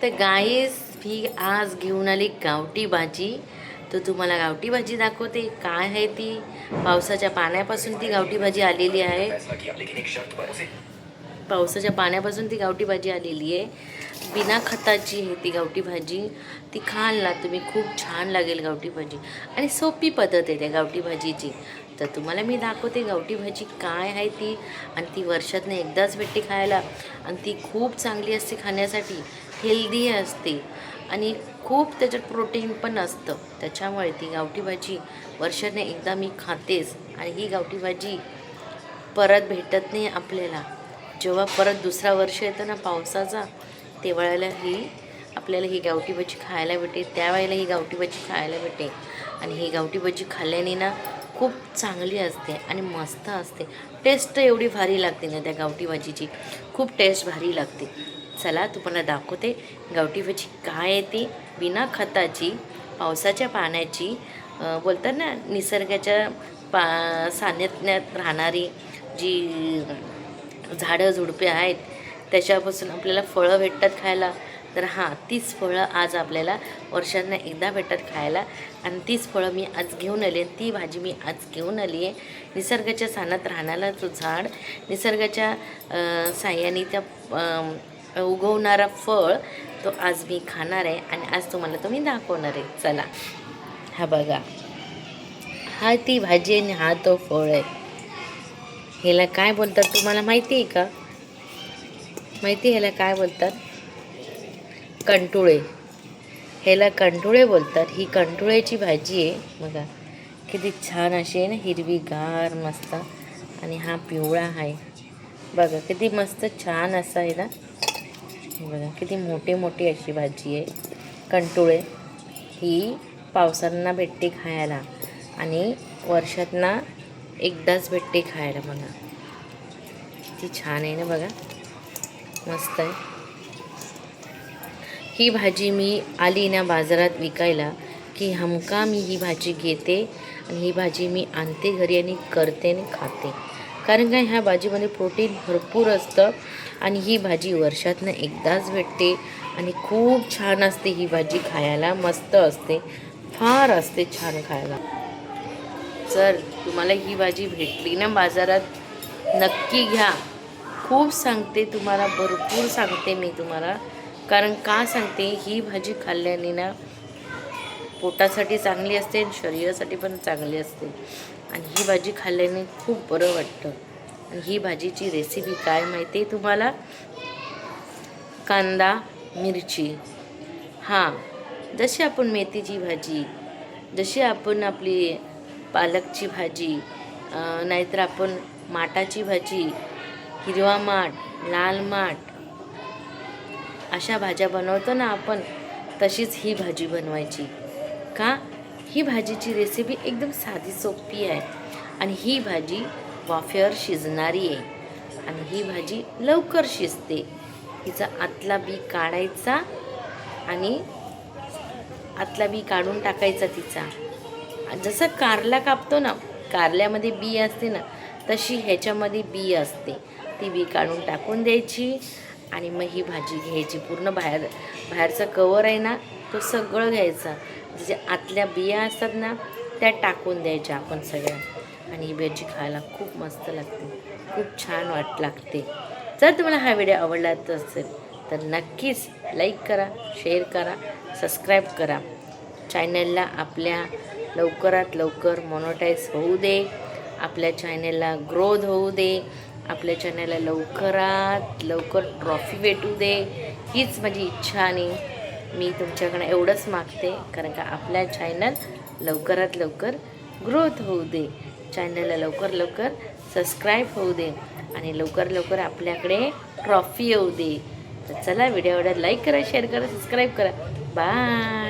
तर गाईस मी आज घेऊन आली गावठी भाजी. तर तुम्हाला गावठी भाजी दाखवते काय आहे ती. पावसाच्या पाण्यापासून ती गावठी भाजी आलेली आहे. पावसाच्या पाण्यापासून ती गावठी भाजी आलेली आहे. बिना खताची आहे ती गावठी भाजी. ती खाल ना तुम्ही, खूप छान लागेल गावठी भाजी. आणि सोपी पद्धत आहे त्या गावठी भाजीची. तर तुम्हाला मी दाखवते गावठी भाजी काय आहे ती. आणि ती वर्षातनं एकदाच भेटते खायला. आणि ती खूप चांगली असते खाण्यासाठी, हेल्दी असते आणि खूप त्याच्यात प्रोटीन पण असतं. त्याच्यामुळे ती गावठी भाजी वर्षाने एकदा मी खातेच. आणि ही गावठी भाजी परत भेटत नाही आपल्याला. जेव्हा परत दुसरा वर्ष येतं ना पावसाचा, तेव्हा आपल्याला ही गावठी भाजी खायला भेटे. त्यावेळेला ही गावठी भाजी खायला भेटे. आणि ही गावठी भाजी खाल्ल्याने ना खूप चांगली असते आणि मस्त असते. टेस्ट एवढी भारी लागते ना त्या गावठी भाजीची, खूप टेस्ट भारी लागते. चला तुम्हाला दाखवते गावठी भाजी काय आहे ती. बिना खताची, पावसाच्या पाण्याची, बोलतात ना निसर्गाच्या सान्निध्यात राहणारी जी झाडं झुडपे आहेत, त्याच्यापासून आपल्याला फळं भेटतात खायला. तर हां, तीच फळं आज आपल्याला वर्षांना एकदा भेटतात खायला. आणि तीच फळं मी आज घेऊन आली आहे. ती भाजी मी आज घेऊन आली आहे. निसर्गाच्या सान्निध्यात राहणारा तो झाड, निसर्गाच्या साह्याने त्या उगवणारा फळ, तो आज मी खाणार आहे. आणि आज तुम्हाला तो मी दाखवणार आहे. चला, हा बघा, हा ती भाजी आणि हा तो फळ आहे. ह्याला काय बोलतात तुम्हाला माहिती आहे का? माहिती ह्याला काय बोलतात? कंटुळे. ह्याला कंटुळे बोलतात. ही कंटुळ्याची भाजी आहे. बघा किती छान अशी आहे ना, हिरवीगार मस्त. आणि हा पिवळा आहे. बघा किती मस्त छान असा आहे ना. बघा किती मोठी मोठी अशी भाजी आहे. कंटुळे ही पावसांना भेटते खायला आणि वर्षातना एकदाच भेटते खायला. बघा किती छान आहे ना. बघा मस्त आहे. ही भाजी मी आली ना बाजारात विकायला की हमका मी ही भाजी घेते. आणि ही भाजी मी आणते घरी आणि करते आणि खाते. कारण काय, ह्या भाजीमध्ये प्रोटीन भरपूर असतं. आणि ही भाजी वर्षातनं एकदाच भेटते आणि खूप छान असते. ही भाजी खायला मस्त असते, फार असते छान खायला. जर तुम्हाला ही भाजी भेटली ना बाजारात, नक्की घ्या. खूप सांगते तुम्हाला, भरपूर सांगते मी तुम्हाला. कारण का सांगते, ही भाजी खाल्ल्याने ना पोटासाठी चांगली असते आणि शरीरासाठी पण चांगली असते. आणि ही भाजी खाल्ल्याने खूप बरं वाटतं. आणि ही भाजीची रेसिपी काय माहिती आहे तुम्हाला? कांदा, मिरची, हां, जशी आपण मेथीची भाजी, जशी आपण आपली पालकची भाजी, नाहीतर आपण माटाची भाजी, हिरवा माठ, लाल माठ, अशा भाज्या बनवतो ना आपण, तशीच ही भाजी बनवायची. का? ही भाजीची रेसिपी एकदम साधी सोपी आहे. आणि ही भाजी वाफेवर शिजणारी आहे. आणि ही भाजी लवकर शिजते. हिचा आतला बी काढायचा आणि आतला बी काढून टाकायचा तिचा. जसं कारला कापतो ना, कारल्यामध्ये बी असते ना, तशी ह्याच्यामध्ये बी असते. ती बी काढून टाकून द्यायची. आणि मग ही भाजी घ्यायची. पूर्ण बाहेरचा कवर आहे ना, तो सगळं घ्यायचा. जे आतल्या बिया असतात ना, त्या टाकून द्यायच्या आपण सगळ्या. आणि ही भाजी खायला खूप मस्त लागते, खूप छान लागते. जर तुम्हाला हा व्हिडिओ आवडला असेल तर नक्कीच लाईक करा, शेअर करा, सबस्क्राईब करा. चॅनलला आपल्या लवकरात लवकर मोनोटाईज होऊ दे. आपल्या चॅनलला ग्रोथ होऊ दे. आपल्या चॅनलला लवकरात लवकर ट्रॉफी भेटू दे. हीच माझी इच्छा. आणि मी तुमच्याकडे एवढंच मागते, कारण का आपल्या चॅनल लवकरात लवकर ग्रोथ होऊ दे. चॅनलला लवकर लवकर सबस्क्राईब होऊ दे. आणि लवकर लवकर आपल्याकडे ट्रॉफी येऊ दे. तर चला, व्हिडिओ लाईक करा, शेअर करा, सबस्क्राईब करा. बाय.